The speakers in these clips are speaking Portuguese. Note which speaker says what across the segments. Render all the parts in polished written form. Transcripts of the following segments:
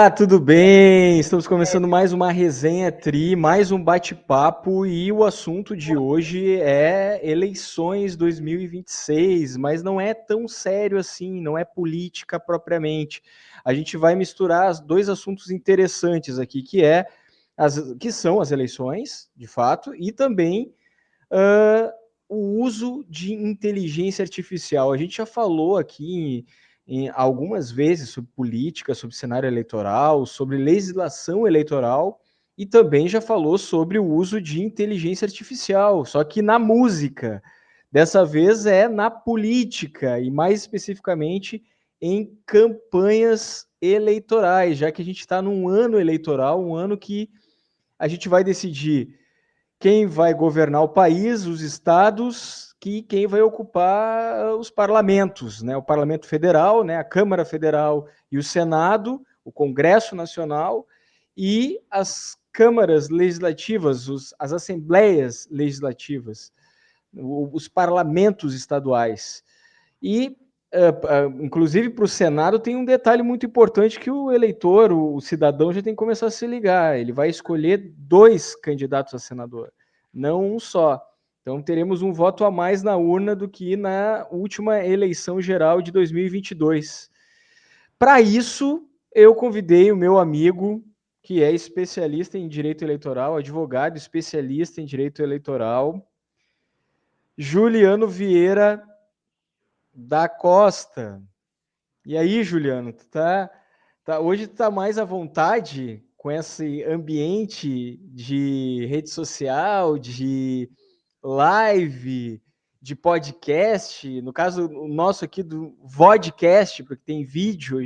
Speaker 1: Olá, tudo bem? Estamos começando mais uma resenha Tri, mais um bate-papo e o assunto de hoje é eleições 2026, mas não é tão sério assim, não é política propriamente. A gente vai misturar dois assuntos interessantes aqui, que são as eleições, de fato, e também uh, o uso de inteligência artificial. A gente já falou aqui em algumas vezes sobre política, sobre cenário eleitoral, sobre legislação eleitoral e também já falou sobre o uso de inteligência artificial, só que na música. Dessa vez é na política e mais especificamente em campanhas eleitorais, já que a gente está num ano eleitoral, um ano que a gente vai decidir quem vai governar o país, os estados, quem vai ocupar os parlamentos, né? O Parlamento Federal, né? A Câmara Federal e o Senado, o Congresso Nacional e as câmaras legislativas, as assembleias legislativas, os parlamentos estaduais. E, inclusive, para o Senado tem um detalhe muito importante que o eleitor, o cidadão, já tem que começar a se ligar. Ele vai escolher dois candidatos a senador, não um só. Então, teremos um voto a mais na urna do que na última eleição geral de 2022. Para isso, eu convidei o meu amigo, que é especialista em direito eleitoral, advogado especialista em direito eleitoral, Juliano Vieira da Costa. E aí, Juliano, hoje tu tá mais à vontade com esse ambiente de rede social, de live, de podcast, no caso o nosso aqui do vodcast, porque tem vídeo,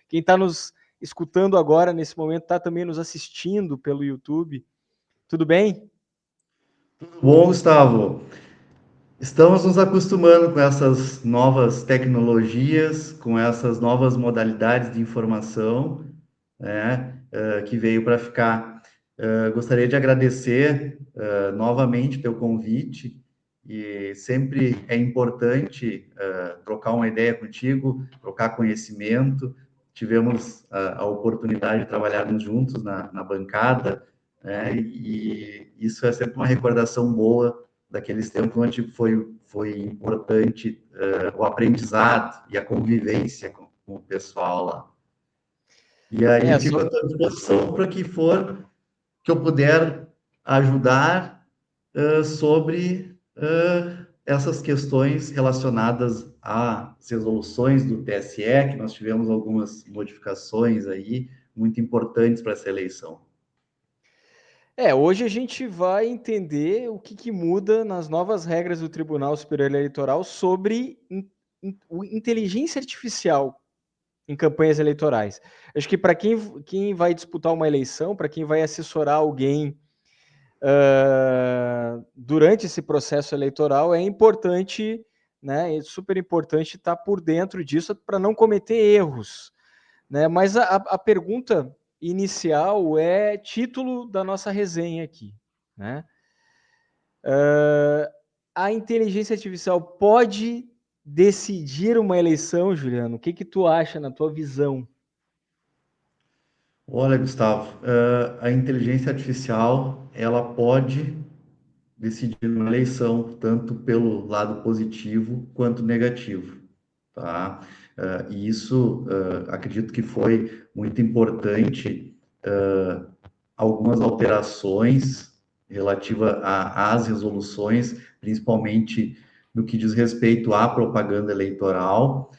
Speaker 1: quem está nos escutando agora nesse momento está também nos assistindo pelo YouTube. Tudo bem?
Speaker 2: Tudo bom, Gustavo? Estamos nos acostumando com essas novas tecnologias, com essas novas modalidades de informação, né, que veio para ficar. Gostaria de agradecer novamente teu convite e sempre é importante trocar uma ideia contigo, trocar conhecimento. Tivemos a oportunidade de trabalharmos juntos na bancada, né, e isso é sempre uma recordação boa daqueles tempos onde foi importante o aprendizado e a convivência com o pessoal lá. E aí
Speaker 1: É,
Speaker 2: fico à tua disposição para que eu puder ajudar sobre essas questões relacionadas às resoluções do TSE, que nós tivemos algumas modificações aí muito importantes para essa eleição.
Speaker 1: Hoje a gente vai entender o que muda nas novas regras do Tribunal Superior Eleitoral sobre inteligência artificial em campanhas eleitorais. Acho que para quem vai disputar uma eleição, para quem vai assessorar alguém durante esse processo eleitoral, é importante, né, é super importante estar por dentro disso para não cometer erros. Né? Mas a pergunta inicial é título da nossa resenha aqui. Né? A inteligência artificial pode decidir uma eleição, Juliano? O que tu acha na tua visão?
Speaker 2: Olha, Gustavo, a inteligência artificial, ela pode decidir uma eleição, tanto pelo lado positivo quanto negativo, tá? E isso, acredito que foi muito importante, algumas alterações relativas às resoluções, principalmente no que diz respeito à propaganda eleitoral.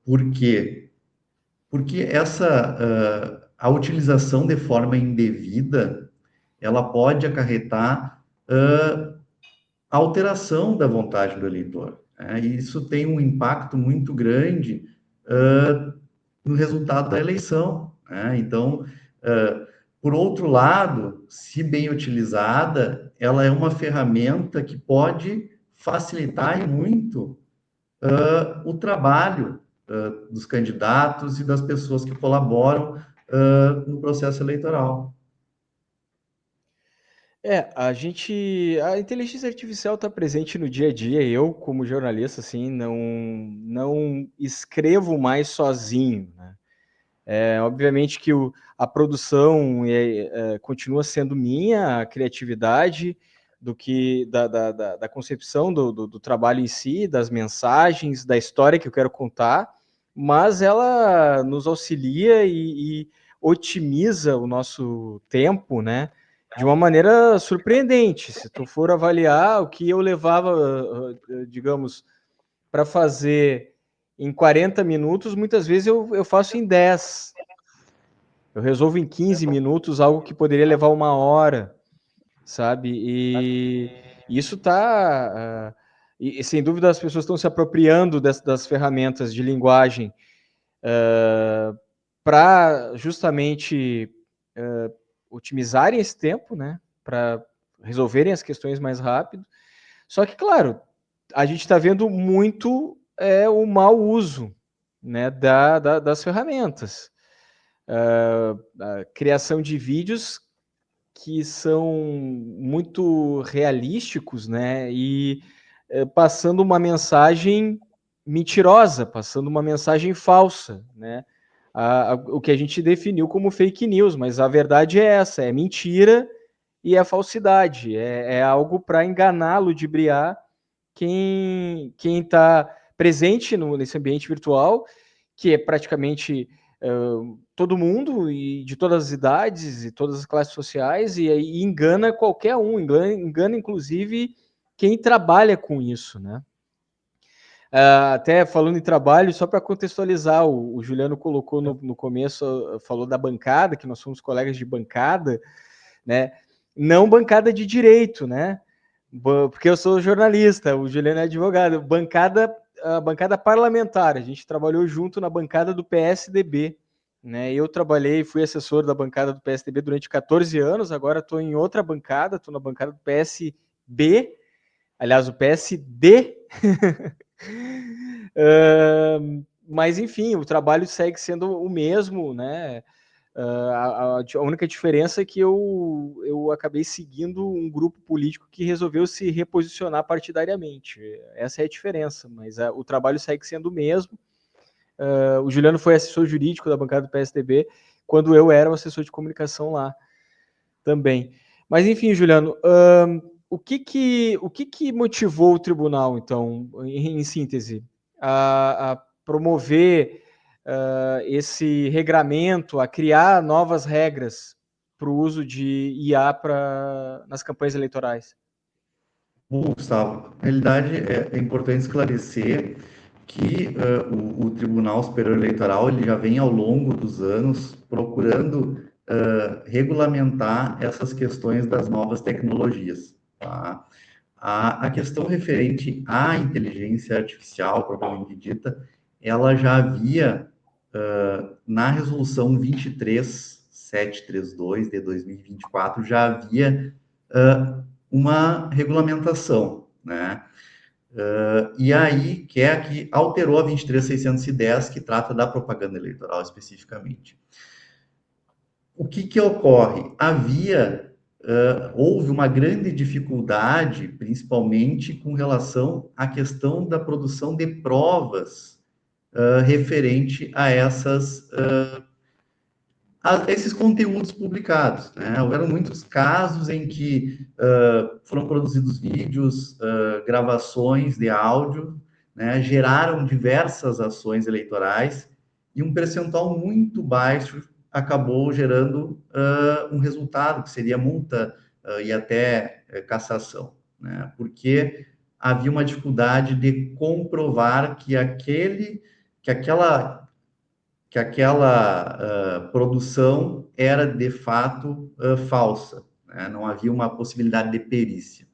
Speaker 2: Por quê? Porque a utilização de forma indevida, ela pode acarretar a alteração da vontade do eleitor. Né? E isso tem um impacto muito grande no resultado da eleição. Né? Então, por outro lado, se bem utilizada, ela é uma ferramenta que pode facilitar e muito o trabalho dos candidatos e das pessoas que colaboram no processo eleitoral.
Speaker 1: A inteligência artificial está presente no dia a dia. Eu, como jornalista, assim, não escrevo mais sozinho, né? Obviamente que a produção continua sendo minha, a criatividade do que da concepção do trabalho em si, das mensagens, da história que eu quero contar, mas ela nos auxilia e otimiza o nosso tempo, né? De uma maneira surpreendente. Se tu for avaliar o que eu levava, digamos, para fazer em 40 minutos, muitas vezes eu faço em 10. Eu resolvo em 15 minutos algo que poderia levar uma hora, sabe? E isso tá. E sem dúvida as pessoas estão se apropriando das ferramentas de linguagem para justamente otimizarem esse tempo, né? Para resolverem as questões mais rápido. Só que, claro, a gente está vendo muito o mau uso, né, das ferramentas. A criação de vídeos que são muito realísticos, né, e passando uma mensagem mentirosa, passando uma mensagem falsa, né, o que a gente definiu como fake news, mas a verdade é essa, é mentira e é falsidade, é algo para enganar, ludibriar quem está presente nesse ambiente virtual, que é praticamente todo mundo e de todas as idades e todas as classes sociais, e engana qualquer um, engana inclusive quem trabalha com isso, né? Até falando em trabalho, só para contextualizar, o Juliano colocou no começo, falou da bancada, que nós somos colegas de bancada, né? Não bancada de direito, né? Porque eu sou jornalista, o Juliano é advogado. A bancada parlamentar, a gente trabalhou junto na bancada do PSDB, né? Eu trabalhei, fui assessor da bancada do PSDB durante 14 anos, agora estou em outra bancada, estou na bancada do PSB, aliás, o PSD. Mas, enfim, o trabalho segue sendo o mesmo, né? A única diferença é que eu acabei seguindo um grupo político que resolveu se reposicionar partidariamente. Essa é a diferença, mas o trabalho segue sendo o mesmo. O Juliano foi assessor jurídico da bancada do PSDB, quando eu era o assessor de comunicação lá também. Mas, enfim, Juliano, o que motivou o tribunal, então, em síntese, a promover esse regramento, a criar novas regras para o uso de IA nas campanhas eleitorais?
Speaker 2: Bom, Gustavo, na realidade é importante esclarecer que o Tribunal Superior Eleitoral ele já vem ao longo dos anos procurando regulamentar essas questões das novas tecnologias. Tá? A questão referente à inteligência artificial, propriamente dita, ela já havia na resolução 23732 de 2024, já havia uma regulamentação, né? E aí, que é a que alterou a 23610, que trata da propaganda eleitoral especificamente. O que ocorre? Houve uma grande dificuldade, principalmente com relação à questão da produção de provas referente a esses conteúdos publicados. Né? Houveram muitos casos em que foram produzidos vídeos, gravações de áudio, né? Geraram diversas ações eleitorais e um percentual muito baixo acabou gerando um resultado, que seria multa e até cassação, né? Porque havia uma dificuldade de comprovar que aquela produção era de fato falsa, né? Não havia uma possibilidade de perícia.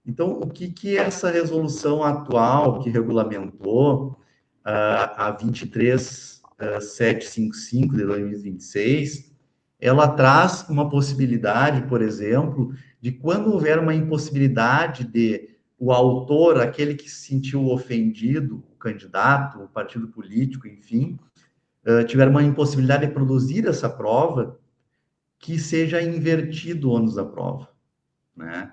Speaker 2: Então, o que essa resolução atual que regulamentou a 23755 de 2026, ela traz uma possibilidade, por exemplo, de quando houver uma impossibilidade de o autor, aquele que se sentiu ofendido, o candidato, o partido político, enfim, tiver uma impossibilidade de produzir essa prova, que seja invertido o ônus da prova, né?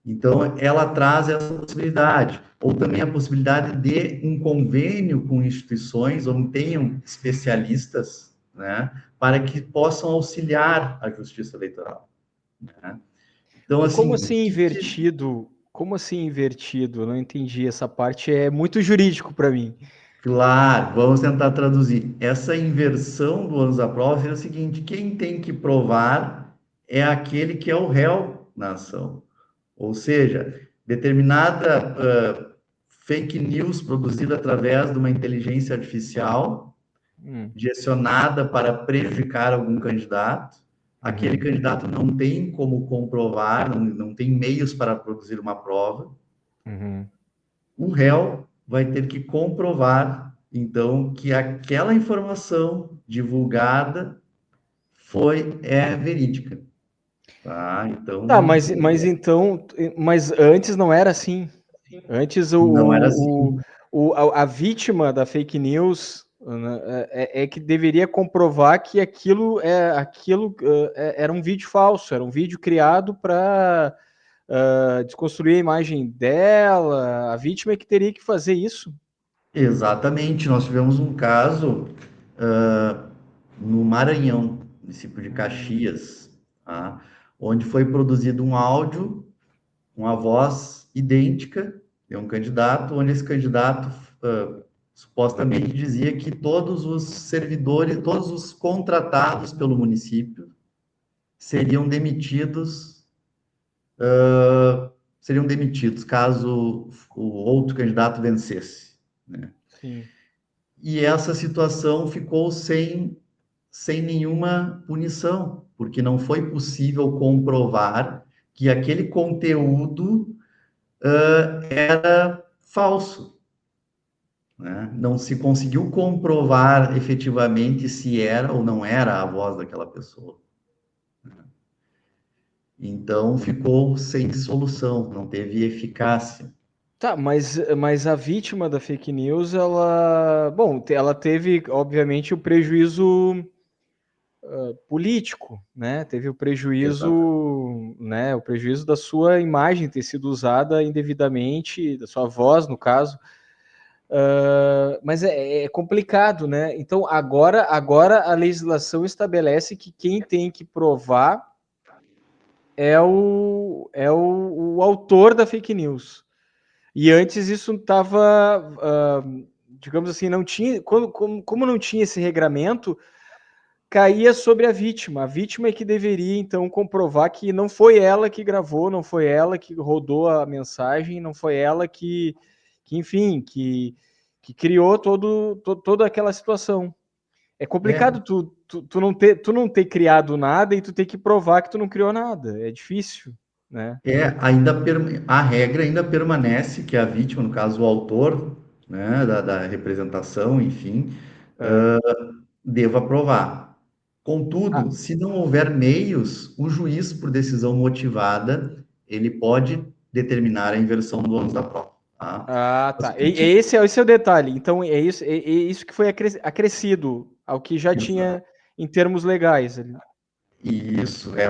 Speaker 2: Então, ela traz essa possibilidade, ou também a possibilidade de um convênio com instituições onde tenham especialistas, né, para que possam auxiliar a Justiça Eleitoral, né? Então,
Speaker 1: E como
Speaker 2: assim, o
Speaker 1: assim
Speaker 2: que
Speaker 1: invertido? Como assim invertido? Eu não entendi. Essa parte é muito jurídico para mim.
Speaker 2: claro, vamos tentar traduzir. Essa inversão do ônus da prova é o seguinte: quem tem que provar é aquele que é o réu na ação. Ou seja, determinada fake news produzida através de uma inteligência artificial
Speaker 1: Hum,
Speaker 2: direcionada para prejudicar algum candidato. Aquele
Speaker 1: uhum,
Speaker 2: candidato não tem como comprovar, não tem meios para produzir uma prova.
Speaker 1: uhum.
Speaker 2: O réu vai ter que comprovar, então, que aquela informação divulgada é verídica, tá?
Speaker 1: Tá,
Speaker 2: Então,
Speaker 1: mas então, mas antes não era assim. Antes
Speaker 2: não era assim.
Speaker 1: a vítima da fake news, né, é que deveria comprovar que aquilo era um vídeo falso, era um vídeo criado para desconstruir a imagem dela. A vítima é que teria que fazer isso.
Speaker 2: Exatamente, nós tivemos um caso no Maranhão, município de
Speaker 1: Hum,
Speaker 2: Caxias, tá? Onde foi produzido um áudio, uma voz idêntica de um candidato, onde esse candidato supostamente dizia que todos os servidores, todos os contratados pelo município seriam demitidos, seriam demitidos caso o outro candidato vencesse, né?
Speaker 1: sim.
Speaker 2: E essa situação ficou sem nenhuma punição, porque não foi possível comprovar que aquele conteúdo era falso, né? Não se conseguiu comprovar efetivamente se era ou não era a voz daquela pessoa. Então ficou sem solução, não teve eficácia.
Speaker 1: Tá, mas a vítima da fake news, ela teve, obviamente, o prejuízo político, né? Teve
Speaker 2: Exatamente.
Speaker 1: o prejuízo da sua imagem ter sido usada indevidamente, da sua voz, no caso. Mas é complicado, né? Então agora a legislação estabelece que quem tem que provar o autor da fake news. E antes isso estava, digamos assim, não tinha, como não tinha esse regramento, caía sobre a vítima. A vítima é que deveria, então, comprovar que não foi ela que gravou, não foi ela que rodou a mensagem, não foi ela enfim, que criou toda aquela situação. É complicado
Speaker 2: É,
Speaker 1: tu não ter criado nada e tu ter que provar que tu não criou nada. É difícil, né?
Speaker 2: a regra ainda permanece que a vítima, no caso o autor, né, da representação, enfim,
Speaker 1: É.
Speaker 2: deva provar. Contudo,
Speaker 1: Ah,
Speaker 2: se não houver meios, o juiz, por decisão motivada, ele pode determinar a inversão do ônus da prova, tá? Mas
Speaker 1: tá.
Speaker 2: o que que...
Speaker 1: Esse é o detalhe. Então, é isso que foi acrescido ao que já
Speaker 2: Exato.
Speaker 1: tinha em termos legais.
Speaker 2: Isso é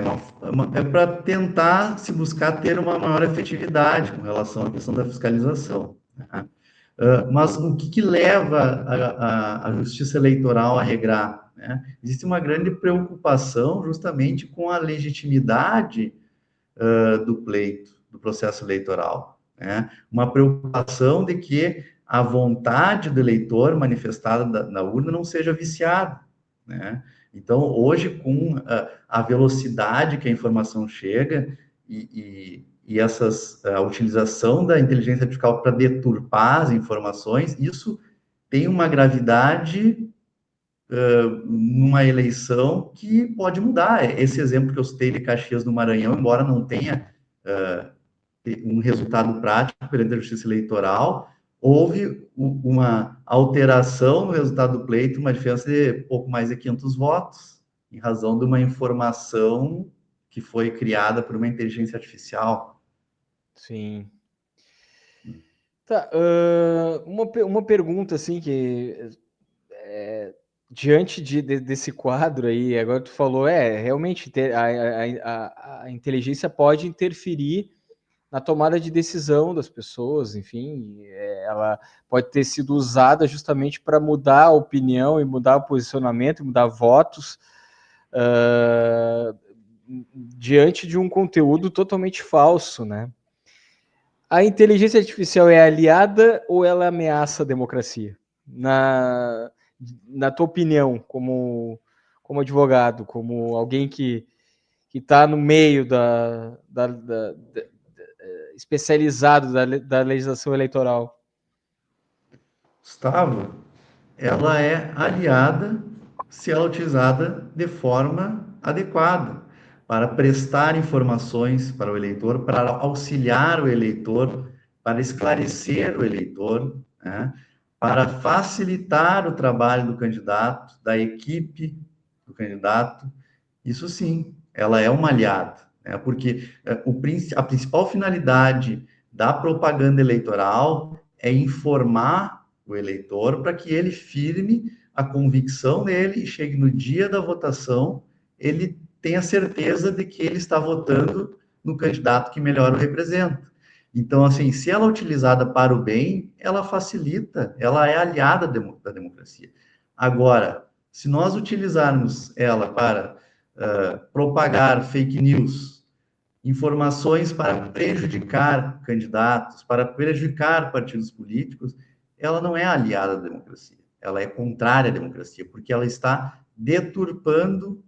Speaker 2: para tentar se buscar ter uma maior efetividade com relação à questão da fiscalização, né? Mas o que leva a Justiça Eleitoral a regrar, né? Existe uma grande preocupação justamente com a legitimidade do pleito, do processo eleitoral, né? Uma preocupação de que a vontade do eleitor manifestada na urna não seja viciada, né? Então, hoje, com a velocidade que a informação chega e a utilização da inteligência artificial para deturpar as informações, isso tem uma gravidade numa eleição que pode mudar. Esse exemplo que eu citei de Caxias do Maranhão, embora não tenha um resultado prático perante a Justiça Eleitoral, houve uma alteração no resultado do pleito, uma diferença de pouco mais de 500 votos, em razão de uma informação que foi criada por uma inteligência artificial.
Speaker 1: Sim. Tá, uma pergunta assim que diante desse quadro aí, agora tu falou, realmente a inteligência pode interferir na tomada de decisão das pessoas, enfim, ela pode ter sido usada justamente para mudar a opinião e mudar o posicionamento, e mudar votos diante de um conteúdo totalmente falso, né? A inteligência artificial é aliada ou ela ameaça a democracia? Na tua opinião, como advogado, como alguém que está no meio especializado da legislação eleitoral.
Speaker 2: Gustavo, ela é aliada se ela é utilizada de forma adequada para prestar informações para o eleitor, para auxiliar o eleitor, para esclarecer o eleitor, né? Para facilitar o trabalho do candidato, da equipe do candidato. Isso sim, ela é uma aliada, né? Porque a principal finalidade da propaganda eleitoral é informar o eleitor para que ele firme a convicção dele e chegue no dia da votação, ele tenha certeza de que ele está votando no candidato que melhor o representa. Então, assim, se ela é utilizada para o bem, ela facilita, ela é aliada da democracia. Agora, se nós utilizarmos ela para propagar fake news, informações para prejudicar candidatos, para prejudicar partidos políticos, ela não é aliada da democracia. Ela é contrária à democracia, porque ela está deturpando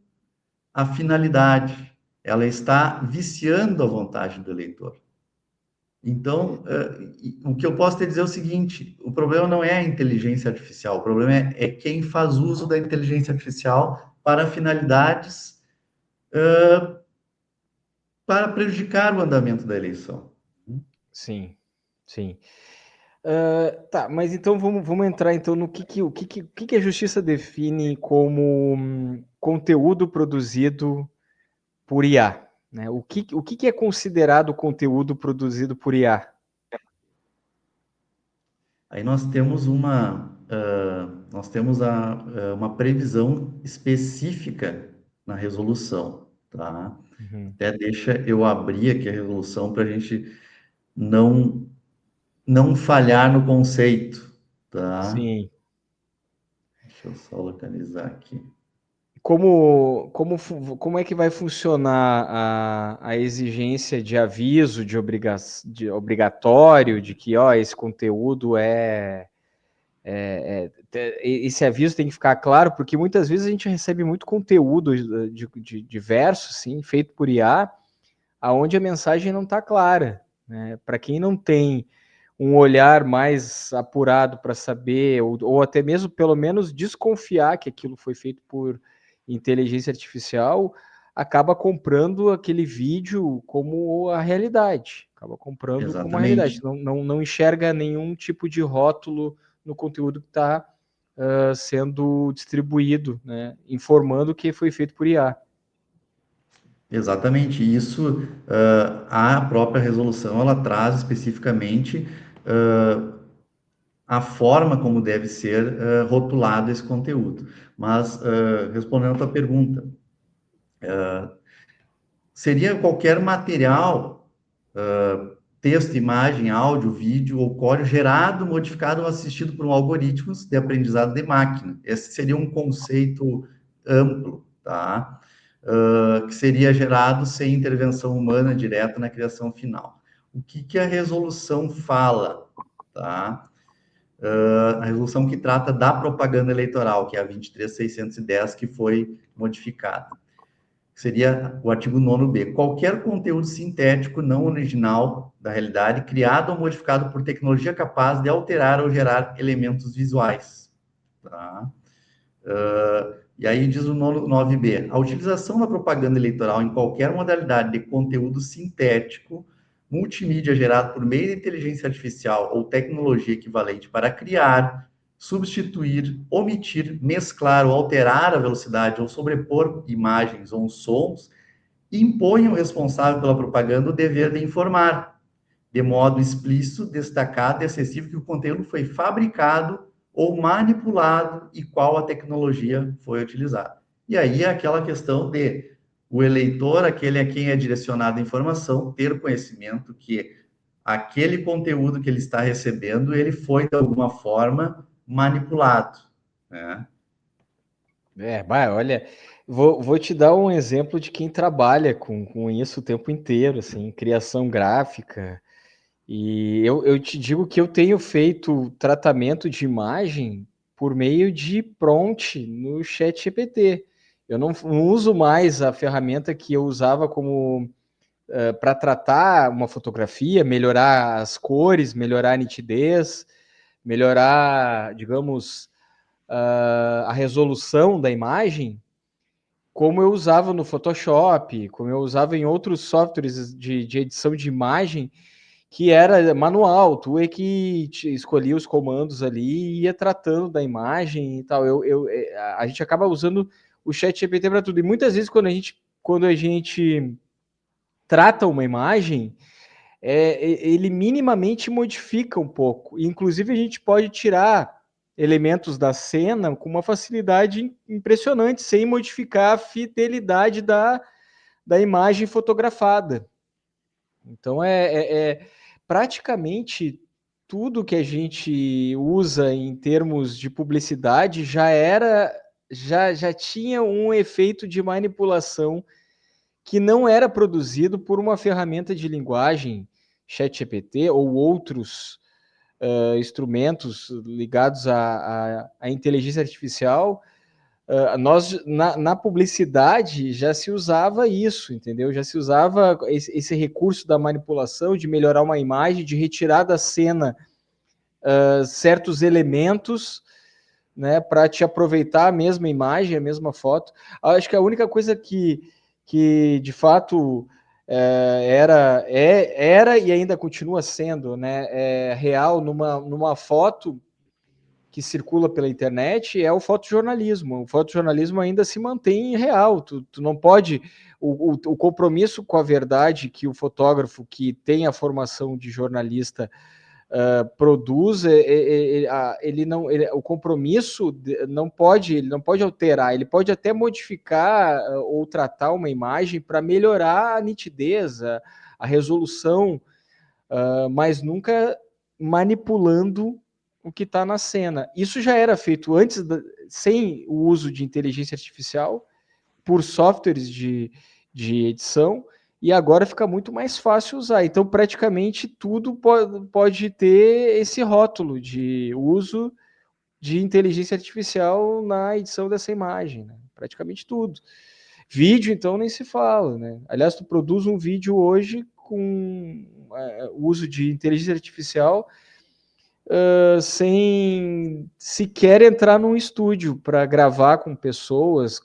Speaker 2: a finalidade, ela está viciando a vontade do eleitor. Então, o que eu posso te dizer é o seguinte: o problema não é a inteligência artificial, o problema é quem faz uso da inteligência artificial para finalidades para prejudicar o andamento da eleição.
Speaker 1: Sim, sim. Tá, mas então vamos entrar então no que a justiça define como conteúdo produzido por IA, né? O que é considerado conteúdo produzido por IA?
Speaker 2: Aí nós temos uma previsão específica na resolução, tá?
Speaker 1: Uhum.
Speaker 2: Até deixa eu abrir aqui a resolução para a gente não não falhar no conceito, tá?
Speaker 1: Sim.
Speaker 2: Deixa eu só localizar aqui.
Speaker 1: Como é que vai funcionar a exigência de aviso, de obrigatório, de que ó, esse conteúdo esse aviso tem que ficar claro, porque muitas vezes a gente recebe muito conteúdo de diverso, sim, feito por IA, aonde a mensagem não está clara, né? Para quem não tem um olhar mais apurado para saber, ou até mesmo pelo menos desconfiar que aquilo foi feito por inteligência artificial, acaba comprando aquele vídeo como a realidade, acaba comprando como a realidade,
Speaker 2: Exatamente.
Speaker 1: não enxerga nenhum tipo de rótulo no conteúdo que está sendo distribuído, né, informando que foi feito por IA.
Speaker 2: Exatamente, isso, a própria resolução, ela traz especificamente a forma como deve ser rotulado esse conteúdo. Mas, respondendo a tua pergunta, seria qualquer material, texto, imagem, áudio, vídeo ou código gerado, modificado ou assistido por um algoritmo de aprendizado de máquina. Esse seria um conceito amplo, tá? Que seria gerado sem intervenção humana direta na criação final. O que a resolução fala, tá? A resolução que trata da propaganda eleitoral, que é a 23.610, que foi modificada. Seria o artigo 9b. Qualquer conteúdo sintético não original da realidade, criado ou modificado por tecnologia capaz de alterar ou gerar elementos visuais. Tá? E aí diz o 9b, a utilização da propaganda eleitoral em qualquer modalidade de conteúdo sintético, multimídia gerado por meio de inteligência artificial ou tecnologia equivalente para criar, substituir, omitir, mesclar ou alterar a velocidade ou sobrepor imagens ou sons, impõe ao responsável pela propaganda o dever de informar, de modo explícito, destacado e acessível que o conteúdo foi fabricado ou manipulado e qual a tecnologia foi utilizada. E aí é aquela questão de o eleitor, aquele a quem é direcionada a informação, ter o conhecimento que aquele conteúdo que ele está recebendo, ele foi, de alguma forma, manipulado, né?
Speaker 1: Olha, vou te dar um exemplo de quem trabalha com isso o tempo inteiro, assim, criação gráfica. E eu te digo que eu tenho feito tratamento de imagem por meio de prompt no ChatGPT. Eu não uso mais a ferramenta que eu usava como para tratar uma fotografia, melhorar as cores, melhorar a nitidez, melhorar, digamos, a resolução da imagem, como eu usava no Photoshop, como eu usava em outros softwares de edição de imagem, que era manual, tu é que escolhia os comandos ali e ia tratando da imagem e tal. A gente acaba usando o ChatGPT para tudo. E muitas vezes, quando a gente trata uma imagem, ele minimamente modifica um pouco. Inclusive, a gente pode tirar elementos da cena com uma facilidade impressionante, sem modificar a fidelidade da imagem fotografada. Então, praticamente tudo que a gente usa em termos de publicidade já tinha um efeito de manipulação que não era produzido por uma ferramenta de linguagem, ChatGPT ou outros instrumentos ligados à inteligência artificial. Na publicidade já se usava isso, entendeu? Já se usava esse recurso da manipulação, de melhorar uma imagem, de retirar da cena certos elementos, né, para te aproveitar a mesma imagem, a mesma foto. Acho que a única coisa que de fato era e ainda continua sendo, né, real numa foto que circula pela internet é o fotojornalismo. O fotojornalismo ainda se mantém real. Tu não pode. O compromisso com a verdade que o fotógrafo que tem a formação de jornalista produz, o compromisso ele não pode alterar, ele pode até modificar ou tratar uma imagem para melhorar a nitidez, a resolução, mas nunca manipulando o que está na cena. Isso já era feito antes, sem o uso de inteligência artificial, por softwares de edição, e agora fica muito mais fácil usar. Então, praticamente tudo pode ter esse rótulo de uso de inteligência artificial na edição dessa imagem, né? Praticamente tudo. Vídeo, então, nem se fala, né? Aliás, tu produz um vídeo hoje com uso de inteligência artificial sem sequer entrar num estúdio para gravar com pessoas,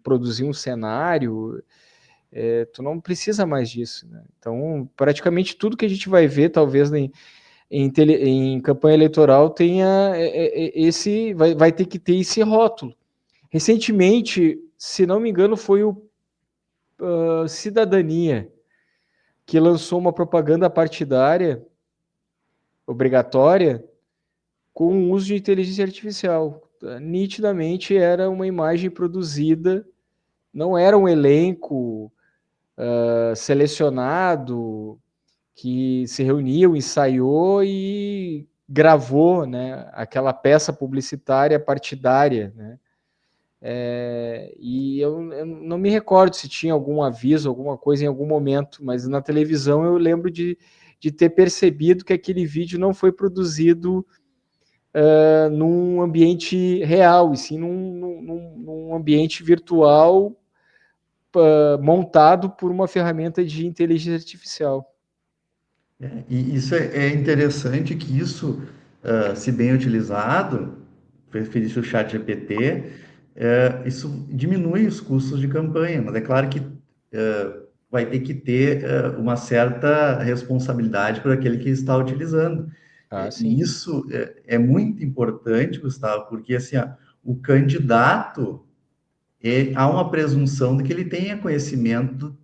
Speaker 1: produzir um cenário. Tu não precisa mais disso, né? Então, praticamente tudo que a gente vai ver, talvez em campanha eleitoral, tenha vai ter que ter esse rótulo. Recentemente, se não me engano, foi o Cidadania que lançou uma propaganda partidária obrigatória com o uso de inteligência artificial. Nitidamente era uma imagem produzida, não era um elenco selecionado que se reuniu, ensaiou e gravou, né, aquela peça publicitária partidária, né? E eu não me recordo se tinha algum aviso, alguma coisa em algum momento, mas na televisão eu lembro de ter percebido que aquele vídeo não foi produzido num ambiente real, e sim num ambiente virtual montado por uma ferramenta de inteligência artificial.
Speaker 2: E isso é interessante que isso, se bem utilizado, referir-se ao chat GPT, isso diminui os custos de campanha, mas é claro que vai ter que ter uma certa responsabilidade por aquele que está utilizando.
Speaker 1: Ah,
Speaker 2: E
Speaker 1: sim.
Speaker 2: isso é muito importante, Gustavo, porque assim, ó, o candidato, há uma presunção de que ele tenha conhecimento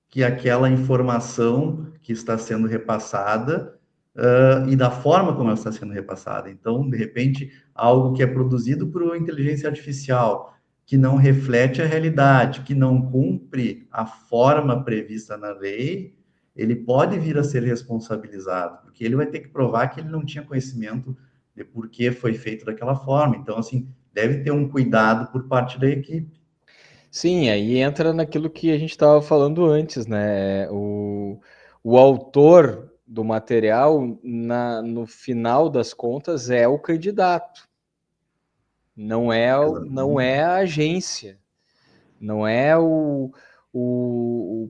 Speaker 2: que aquela informação que está sendo repassada e da forma como ela está sendo repassada. Então, de repente, algo que é produzido por inteligência artificial, que não reflete a realidade, que não cumpre a forma prevista na lei, ele pode vir a ser responsabilizado, porque ele vai ter que provar que ele não tinha conhecimento de por que foi feito daquela forma. Então, assim, deve ter um cuidado por parte da equipe.
Speaker 1: Sim, aí entra naquilo que a gente estava falando antes, né? O autor do material, no final das contas, é o candidato, não
Speaker 2: Exatamente.
Speaker 1: é a agência, não é o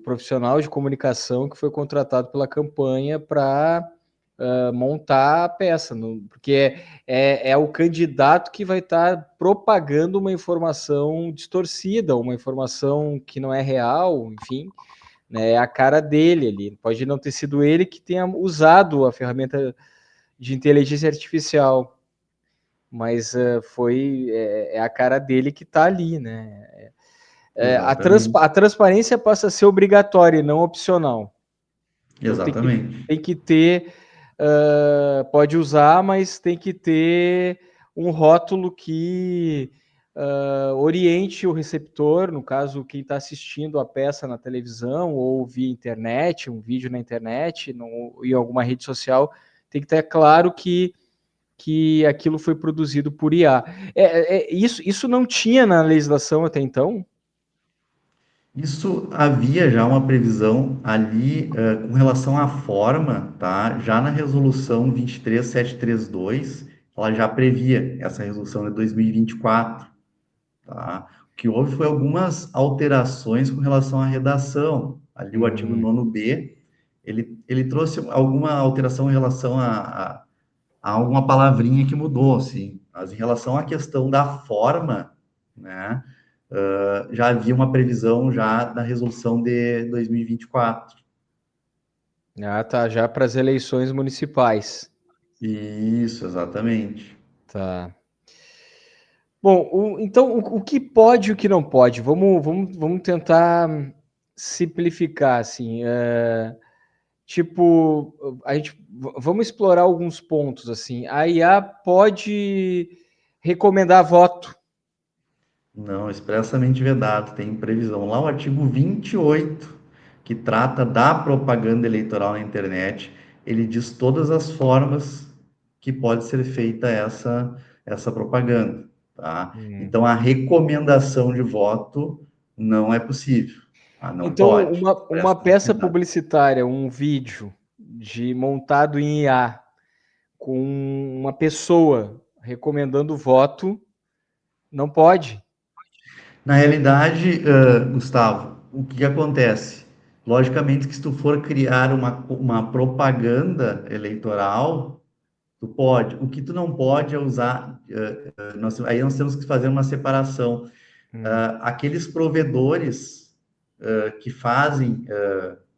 Speaker 1: profissional de comunicação que foi contratado pela campanha para montar a peça, porque é o candidato que vai estar propagando uma informação distorcida, uma informação que não é real, enfim, né, é a cara dele ali. Pode não ter sido ele que tenha usado a ferramenta de inteligência artificial, mas é a cara dele que está ali, né? A
Speaker 2: Exatamente.
Speaker 1: transparência passa a ser obrigatória e não opcional. Então
Speaker 2: Exatamente.
Speaker 1: tem que ter, pode usar, mas tem que ter um rótulo que oriente o receptor, no caso, quem está assistindo a peça na televisão ou via internet, um vídeo na internet, em alguma rede social, tem que estar claro que aquilo foi produzido por IA. Isso não tinha na legislação até então?
Speaker 2: Isso havia já uma previsão ali com relação à forma, tá? Já na resolução 23732, ela já previa essa resolução de 2024, tá? O que houve foi algumas alterações com relação à redação. Ali o artigo
Speaker 1: Uhum.
Speaker 2: 9b, ele trouxe alguma alteração em relação a alguma palavrinha que mudou, assim. Mas em relação à questão da forma, né? Já havia uma previsão já da resolução de 2024.
Speaker 1: Ah, tá, já para as eleições municipais.
Speaker 2: Isso, exatamente.
Speaker 1: Tá. Bom, então o que pode e o que não pode? Vamos tentar simplificar, assim. Tipo, vamos explorar alguns pontos, assim. A IA pode recomendar voto.
Speaker 2: Não, expressamente vedado, tem previsão. Lá o artigo 28, que trata da propaganda eleitoral na internet, ele diz todas as formas que pode ser feita essa propaganda, tá?
Speaker 1: Hum.
Speaker 2: Então, a recomendação de voto não é possível, tá? Não
Speaker 1: Então,
Speaker 2: pode,
Speaker 1: uma
Speaker 2: expressamente
Speaker 1: peça
Speaker 2: vedado.
Speaker 1: publicitária, um vídeo montado em IA, com uma pessoa recomendando voto, não pode.
Speaker 2: Na realidade, Gustavo, o que acontece? Logicamente que se tu for criar uma propaganda eleitoral, tu pode. O que tu não pode é usar, aí nós temos que fazer uma separação.
Speaker 1: Hum.
Speaker 2: Aqueles provedores que fazem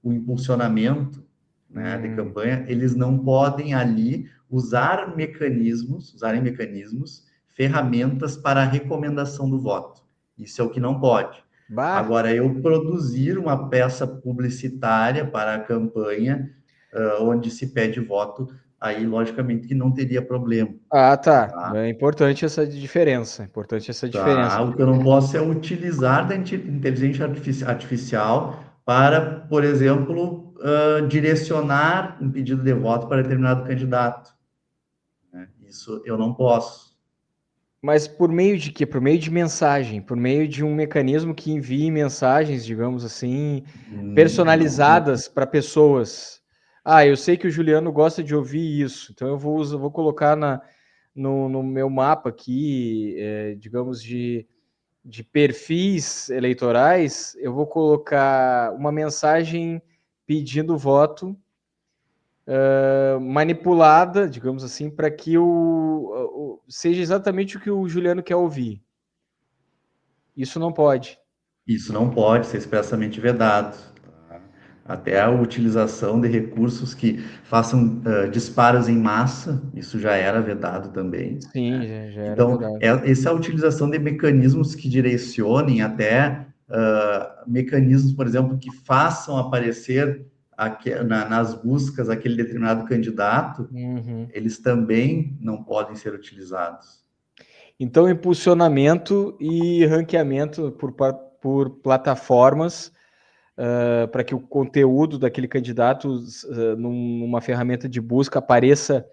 Speaker 2: o impulsionamento, né, de
Speaker 1: Hum.
Speaker 2: campanha, eles não podem ali usarem mecanismos, ferramentas para a recomendação do voto. Isso é o que não pode.
Speaker 1: Bah.
Speaker 2: Agora, eu produzir uma peça publicitária para a campanha, onde se pede voto, aí, logicamente, que não teria problema.
Speaker 1: Ah, tá.
Speaker 2: Tá?
Speaker 1: É importante essa diferença. Importante essa diferença.
Speaker 2: Tá? O que eu não posso é utilizar da inteligência artificial para, por exemplo, direcionar um pedido de voto para determinado candidato, né? Isso eu não posso.
Speaker 1: Mas por meio de quê? Por meio de mensagem, por meio de um mecanismo que envie mensagens, digamos assim,
Speaker 2: Não, não.
Speaker 1: personalizadas para pessoas. Ah, eu sei que o Juliano gosta de ouvir isso, então vou colocar no meu mapa aqui, digamos, de perfis eleitorais, eu vou colocar uma mensagem pedindo voto manipulada, digamos assim, para que seja exatamente o que o Juliano quer ouvir. Isso não pode.
Speaker 2: Isso não pode ser expressamente vedado. Tá? Até a utilização de recursos que façam disparos em massa, isso já era vedado também.
Speaker 1: Sim,
Speaker 2: Né?
Speaker 1: já era
Speaker 2: Então,
Speaker 1: verdade.
Speaker 2: essa é a utilização de mecanismos que direcionem até mecanismos, por exemplo, que façam aparecer nas buscas aquele determinado candidato,
Speaker 1: Uhum.
Speaker 2: eles também não podem ser utilizados.
Speaker 1: Então, impulsionamento e ranqueamento por plataformas para que o conteúdo daquele candidato numa ferramenta de busca apareça,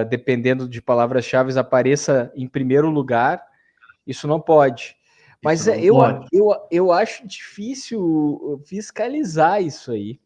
Speaker 1: dependendo de palavras-chave, apareça em primeiro lugar, isso não pode.
Speaker 2: Isso
Speaker 1: Mas
Speaker 2: não pode.
Speaker 1: eu acho difícil fiscalizar isso aí.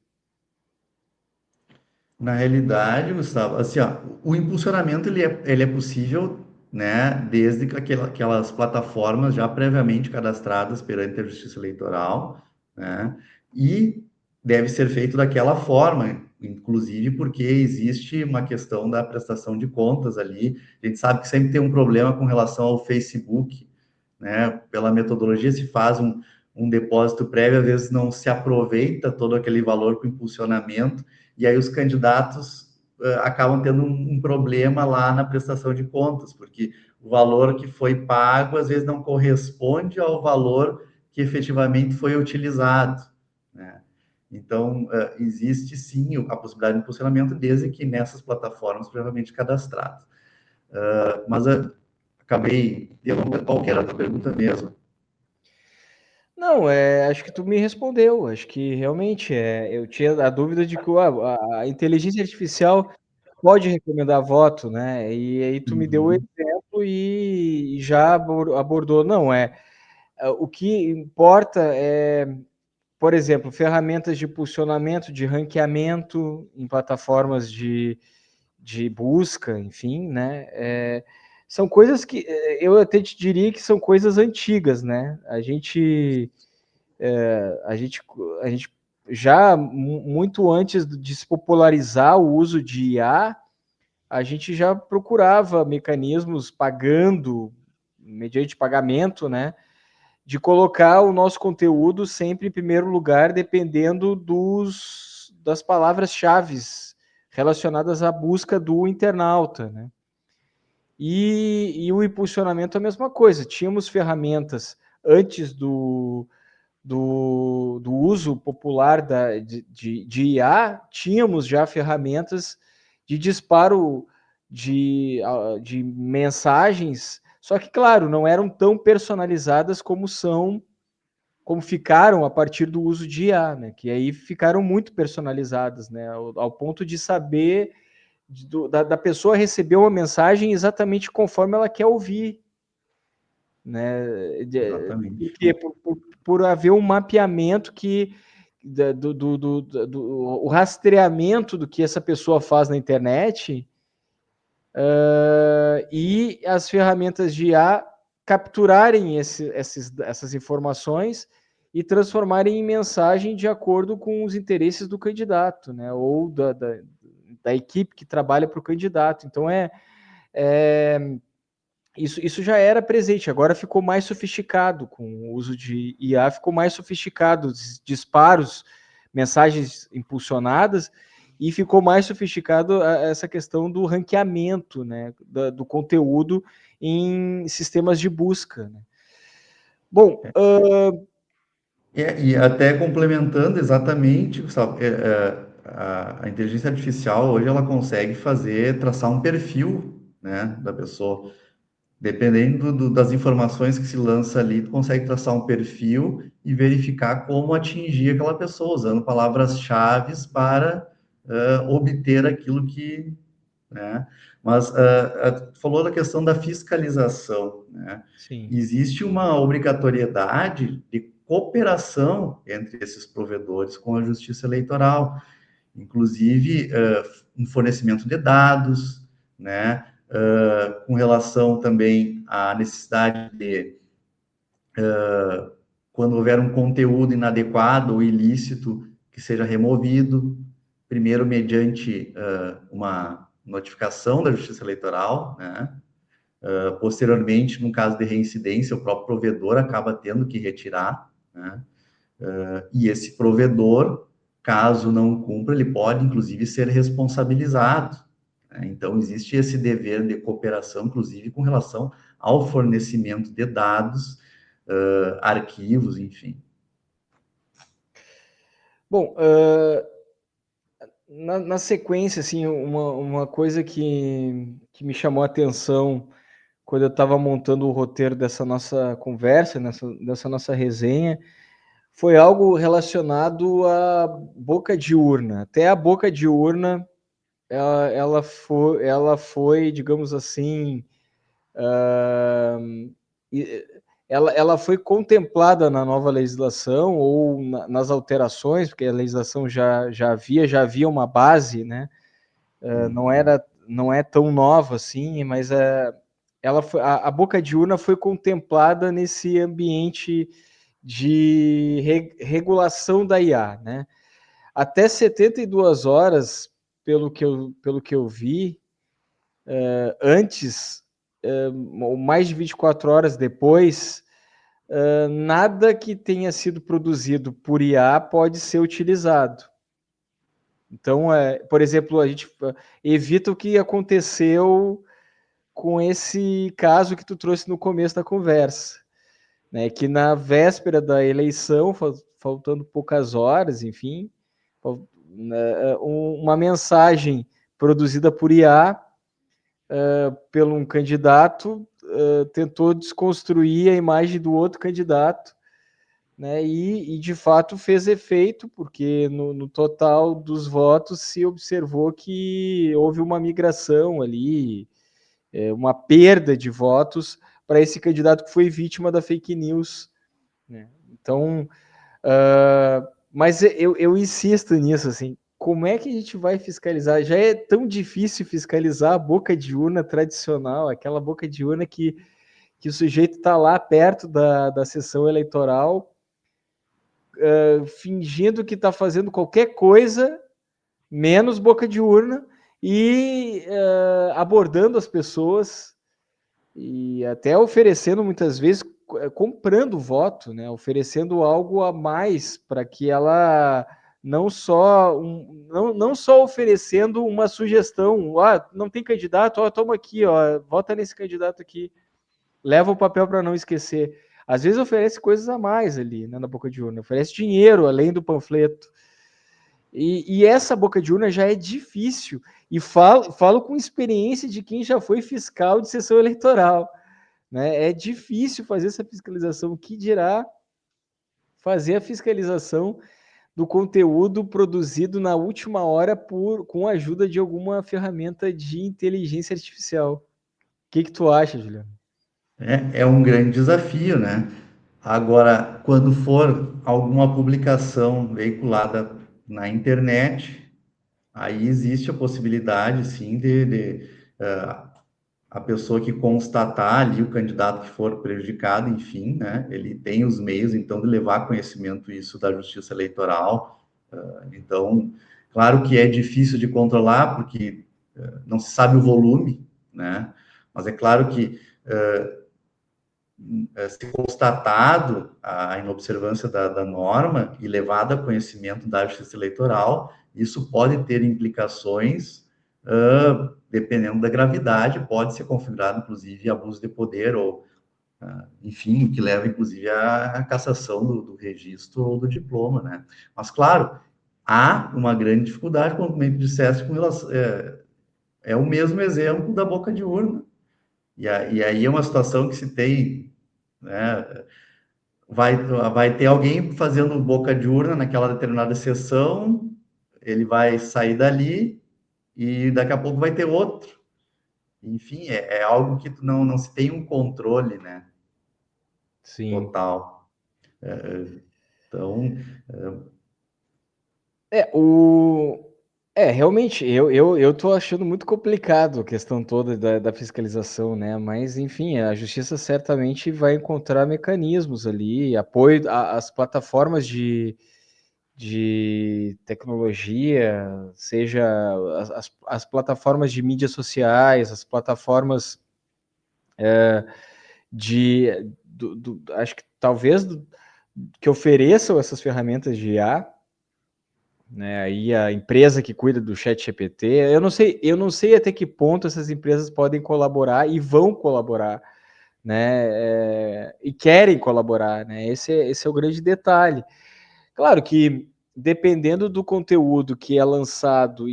Speaker 2: Na realidade, Gustavo, assim, ó, o impulsionamento ele é possível, né, desde que aquelas plataformas já previamente cadastradas perante a Justiça Eleitoral, né, e deve ser feito daquela forma, inclusive porque existe uma questão da prestação de contas ali. A gente sabe que sempre tem um problema com relação ao Facebook, né, pela metodologia se faz um depósito prévio, às vezes não se aproveita todo aquele valor para o impulsionamento, e aí os candidatos acabam tendo um problema lá na prestação de contas, porque o valor que foi pago às vezes não corresponde ao valor que efetivamente foi utilizado, né? Então, existe sim a possibilidade de impulsionamento, desde que nessas plataformas previamente cadastradas. Mas acabei derrubando qualquer outra pergunta mesmo.
Speaker 1: Não, acho que tu me respondeu. Acho que realmente eu tinha a dúvida de que a inteligência artificial pode recomendar voto, né? E aí tu me deu o
Speaker 2: Uhum.
Speaker 1: exemplo e já abordou. Não, o que importa é, por exemplo, ferramentas de impulsionamento, de ranqueamento em plataformas de busca, enfim, né? São coisas que eu até te diria que são coisas antigas, né? A gente, a gente já muito antes de se popularizar o uso de IA, a gente já procurava mecanismos pagando, mediante pagamento, né? De colocar o nosso conteúdo sempre em primeiro lugar, dependendo das palavras-chave relacionadas à busca do internauta, né? E o impulsionamento é a mesma coisa. Tínhamos ferramentas antes do uso popular de IA, tínhamos já ferramentas de disparo de mensagens, só que, claro, não eram tão personalizadas como ficaram a partir do uso de IA, né? Que aí ficaram muito personalizadas, né? Ao ponto de saber da pessoa receber uma mensagem exatamente conforme ela quer ouvir, né?
Speaker 2: Exatamente.
Speaker 1: Porque por haver um mapeamento o rastreamento do que essa pessoa faz na internet, e as ferramentas de IA capturarem essas informações e transformarem em mensagem de acordo com os interesses do candidato, né? Ou da equipe que trabalha para o candidato. Então é isso já era presente, agora ficou mais sofisticado com o uso de IA, ficou mais sofisticado, disparos, mensagens impulsionadas, e ficou mais sofisticado essa questão do ranqueamento, né, do conteúdo em sistemas de busca. Né? Bom,
Speaker 2: E até complementando exatamente, Gustavo, a inteligência artificial hoje ela consegue traçar um perfil, né, da pessoa. Dependendo das informações que se lança ali, tu consegue traçar um perfil e verificar como atingir aquela pessoa, usando palavras-chave para obter aquilo que, né? Mas tu falou da questão da fiscalização, né?
Speaker 1: sim,
Speaker 2: Existe uma obrigatoriedade de cooperação entre esses provedores com a Justiça Eleitoral, inclusive um fornecimento de dados, né? Com relação também à necessidade de, quando houver um conteúdo inadequado ou ilícito, que seja removido, primeiro mediante uma notificação da Justiça Eleitoral, né? Posteriormente, no caso de reincidência, o próprio provedor acaba tendo que retirar, né? E esse provedor, caso não cumpra, ele pode, inclusive, ser responsabilizado, né? Então, existe esse dever de cooperação, inclusive, com relação ao fornecimento de dados, arquivos, enfim.
Speaker 1: bom, na sequência, assim, uma coisa que me chamou a atenção quando eu estava montando o roteiro dessa nossa conversa, dessa nossa resenha, foi algo relacionado à boca de urna. Até a boca de urna, ela foi, digamos assim, ela foi contemplada na nova legislação ou nas alterações, porque a legislação já havia uma base, né?
Speaker 2: Uhum.
Speaker 1: Não é tão nova assim, mas a boca de urna foi contemplada nesse ambiente de regulação da IA, né? Até 72 horas, pelo que eu vi, antes, ou mais de 24 horas depois, nada que tenha sido produzido por IA pode ser utilizado. Então, por exemplo, a gente evita o que aconteceu com esse caso que tu trouxe no começo da conversa, né? Que na véspera da eleição, faltando poucas horas, enfim, uma mensagem produzida por IA pelo um candidato tentou desconstruir a imagem do outro candidato, né? E de fato fez efeito, porque no total dos votos se observou que houve uma migração ali, uma perda de votos para esse candidato que foi vítima da fake news, né? Então, mas eu insisto nisso, assim, como é que a gente vai fiscalizar? Já é tão difícil fiscalizar a boca de urna tradicional, aquela boca de urna que o sujeito está lá perto da sessão eleitoral, fingindo que está fazendo qualquer coisa, menos boca de urna, e abordando as pessoas e até oferecendo muitas vezes comprando voto, né? Oferecendo algo a mais para que ela não só oferecendo uma sugestão, não tem candidato, toma aqui, vota nesse candidato aqui, leva o papel para não esquecer. Às vezes oferece coisas a mais ali, né, na boca de urna, oferece dinheiro além do panfleto. E essa boca de urna já é difícil. E falo com experiência de quem já foi fiscal de sessão eleitoral, né? É difícil fazer essa fiscalização. O que dirá fazer a fiscalização do conteúdo produzido na última hora com a ajuda de alguma ferramenta de inteligência artificial? O que tu acha, Juliano?
Speaker 2: É um grande desafio, né? Agora, quando for alguma publicação veiculada na internet, aí existe a possibilidade, sim, a pessoa que constatar ali, o candidato que for prejudicado, enfim, né? Ele tem os meios, então, de levar conhecimento isso da Justiça Eleitoral. Então, claro que é difícil de controlar, porque não se sabe o volume, né? Mas é claro que se constatado a inobservância da norma e levado a conhecimento da Justiça Eleitoral, isso pode ter implicações, dependendo da gravidade, pode ser configurado, inclusive, abuso de poder ou, enfim, o que leva, inclusive, à cassação do registro ou do diploma, né? Mas, claro, há uma grande dificuldade, como tu disseste, com relação, é o mesmo exemplo da boca de urna. E aí é uma situação que se tem, né? Vai ter alguém fazendo boca de urna naquela determinada sessão, ele vai sair dali e daqui a pouco vai ter outro. Enfim, é algo que não se tem um controle, né,
Speaker 1: Sim.
Speaker 2: total. Então,
Speaker 1: É, o... realmente, eu tô achando muito complicado a questão toda da fiscalização, né? Mas, enfim, a justiça certamente vai encontrar mecanismos ali, apoio às plataformas de tecnologia, seja as plataformas de mídias sociais, as plataformas acho que talvez que ofereçam essas ferramentas de IA, né? Aí a empresa que cuida do ChatGPT, eu não sei até que ponto essas empresas podem colaborar e vão colaborar, né? E querem colaborar, né? Esse é o grande detalhe. Claro que dependendo do conteúdo que é lançado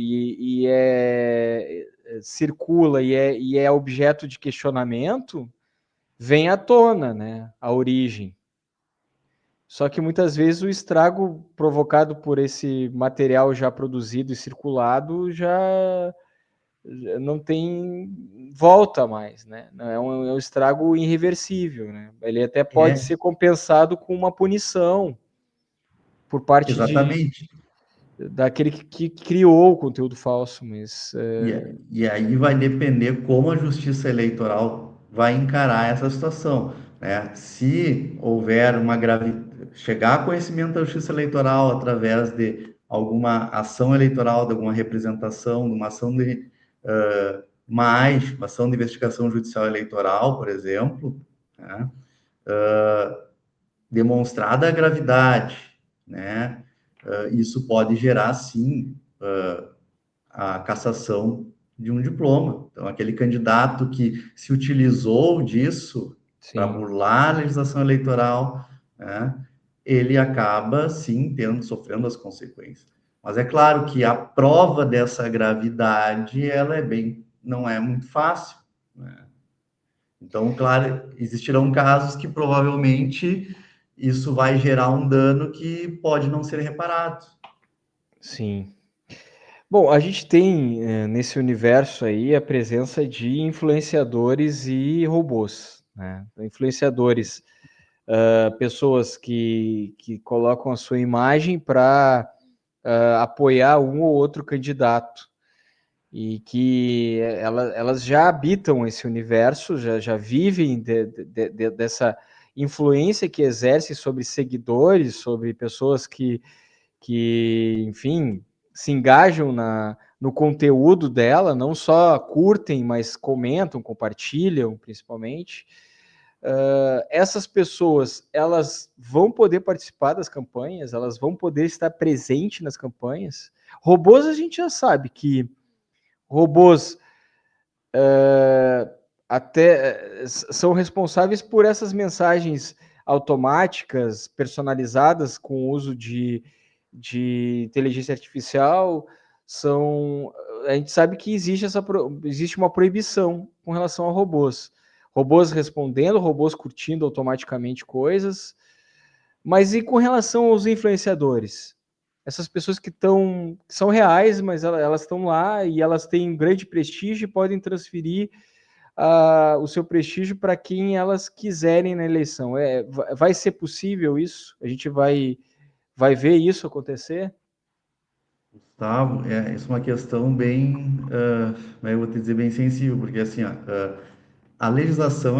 Speaker 1: circula e é objeto de questionamento, vem à tona, né, a origem. Só que muitas vezes o estrago provocado por esse material já produzido e circulado já não tem volta mais, né? É um estrago irreversível, né? Ele até pode
Speaker 2: É,
Speaker 1: ser compensado com uma punição por parte
Speaker 2: exatamente.
Speaker 1: daquele que criou o conteúdo falso, mas
Speaker 2: E aí vai depender como a Justiça Eleitoral vai encarar essa situação, né? Se houver chegar a conhecimento da Justiça Eleitoral através de alguma ação eleitoral, de alguma representação, de uma ação de uma ação de investigação judicial eleitoral, por exemplo, né? Demonstrada a gravidade, né? Isso pode gerar, sim, a cassação de um diploma. Então, aquele candidato que se utilizou disso para
Speaker 1: sim,
Speaker 2: burlar a legislação eleitoral, né, ele acaba, sim, sofrendo as consequências. Mas é claro que a prova dessa gravidade, não é muito fácil, né? Então, claro, existirão casos que provavelmente isso vai gerar um dano que pode não ser reparado.
Speaker 1: sim. Bom, a gente tem nesse universo aí a presença de influenciadores e robôs, né? Influenciadores, pessoas que colocam a sua imagem para apoiar um ou outro candidato e que elas já habitam esse universo, já vivem dessa influência que exerce sobre seguidores, sobre pessoas que enfim, se engajam no conteúdo dela, não só curtem, mas comentam, compartilham, principalmente. Essas pessoas, elas vão poder participar das campanhas, elas vão poder estar presentes nas campanhas. Robôs, a gente já sabe que robôs até são responsáveis por essas mensagens automáticas, personalizadas, com o uso de inteligência artificial. A gente sabe que existe uma proibição com relação a robôs. Robôs respondendo, robôs curtindo automaticamente coisas. Mas e com relação aos influenciadores? Essas pessoas que são reais, mas elas estão lá e elas têm um grande prestígio e podem transferir o seu prestígio para quem elas quiserem na eleição. Vai ser possível isso? A gente vai ver isso acontecer?
Speaker 2: Gustavo, isso é uma questão bem, eu vou te dizer, bem sensível, porque assim, ó, a legislação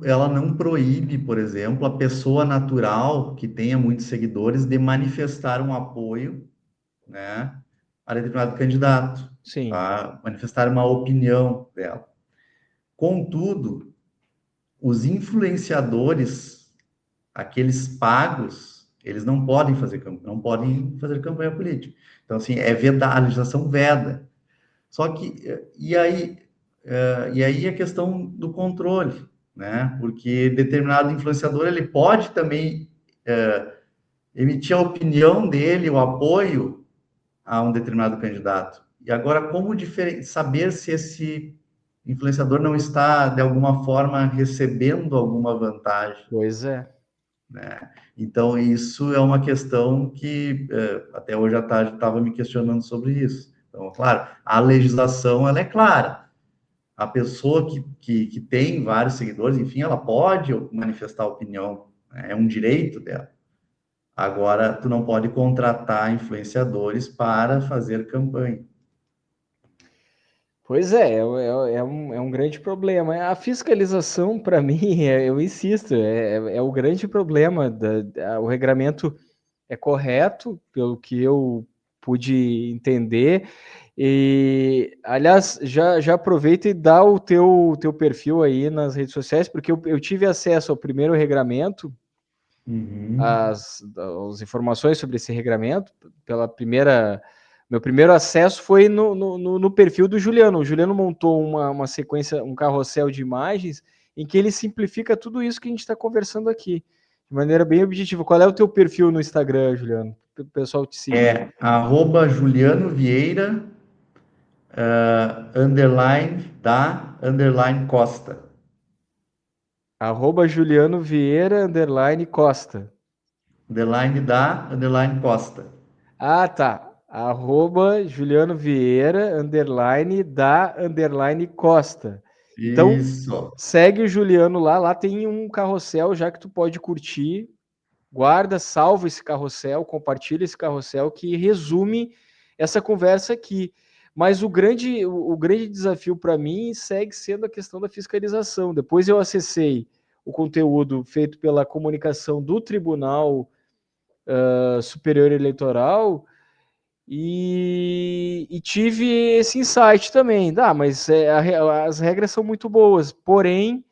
Speaker 2: ela não proíbe, por exemplo, a pessoa natural que tenha muitos seguidores de manifestar um apoio, né, a determinado candidato,
Speaker 1: Sim,
Speaker 2: tá? Manifestar uma opinião dela. Contudo, os influenciadores, aqueles pagos, eles não podem fazer campanha política. Então, assim, é vedar, a legislação veda. Só que, e aí a questão do controle, né? Porque determinado influenciador, ele pode também emitir a opinião dele, o apoio a um determinado candidato. E agora, como saber se esse influenciador não está, de alguma forma, recebendo alguma vantagem?
Speaker 1: pois é.
Speaker 2: Né? Então, isso é uma questão que até hoje à tarde estava me questionando sobre isso. Então, claro, a legislação ela é clara. A pessoa que tem vários seguidores, enfim, ela pode manifestar opinião, né? É um direito dela. Agora, tu não pode contratar influenciadores para fazer campanha.
Speaker 1: Pois é um grande problema. A fiscalização, para mim, eu insisto, é o grande problema. O regramento é correto, pelo que eu pude entender. E, aliás, já aproveita e dá o teu perfil aí nas redes sociais, porque eu tive acesso ao primeiro regramento,
Speaker 2: Uhum.
Speaker 1: as informações sobre esse regramento, pela primeira. Meu primeiro acesso foi no perfil do Juliano. O Juliano montou uma sequência, um carrossel de imagens, em que ele simplifica tudo isso que a gente está conversando aqui, de maneira bem objetiva. Qual é o teu perfil no Instagram, Juliano? Para o pessoal te seguir.
Speaker 2: É @Juliano Vieira underline da, underline Costa.
Speaker 1: Arroba Juliano Vieira, underline Costa.
Speaker 2: Underline da, underline Costa.
Speaker 1: Ah, tá. Arroba Juliano Vieira, underline da, underline Costa. Então,
Speaker 2: Isso.
Speaker 1: segue o Juliano lá. Lá tem um carrossel já que tu pode curtir. Guarda, salva esse carrossel, compartilha esse carrossel que resume essa conversa aqui. Mas o grande desafio para mim segue sendo a questão da fiscalização. Depois eu acessei o conteúdo feito pela comunicação do Tribunal Superior Eleitoral e tive esse insight também. Mas as regras são muito boas, porém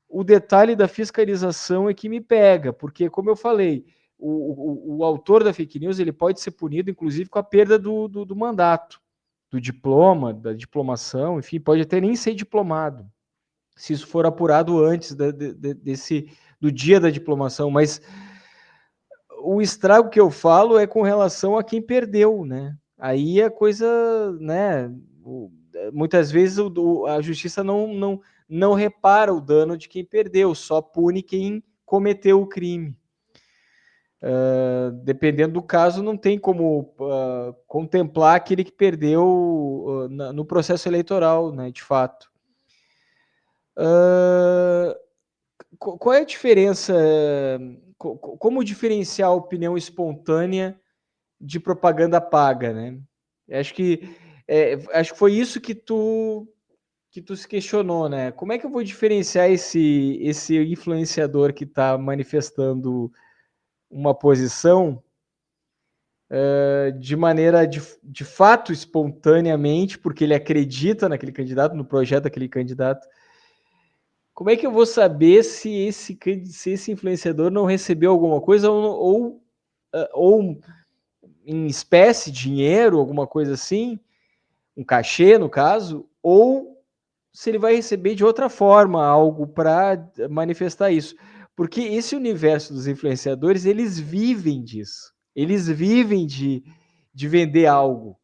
Speaker 1: o detalhe da fiscalização é que me pega, porque, como eu falei, o autor da fake news ele pode ser punido, inclusive, com a perda do mandato, do diploma, da diplomação, enfim, pode até nem ser diplomado, se isso for apurado antes do dia da diplomação, mas o estrago que eu falo é com relação a quem perdeu, né? Aí a coisa, né? Muitas vezes a justiça não repara o dano de quem perdeu, só pune quem cometeu o crime. Dependendo do caso, não tem como contemplar aquele que perdeu no processo eleitoral, né? De fato. Qual é a diferença? Como diferenciar a opinião espontânea de propaganda paga, né? Acho que acho que foi isso que tu se questionou, né? Como é que eu vou diferenciar esse influenciador que está manifestando uma posição de maneira de fato espontaneamente, porque ele acredita naquele candidato, no projeto daquele candidato? Como é que eu vou saber se esse influenciador não recebeu alguma coisa ou em espécie, dinheiro, alguma coisa assim, um cachê no caso, ou se ele vai receber de outra forma algo para manifestar isso. Porque esse universo dos influenciadores, eles vivem disso. Eles vivem de vender algo,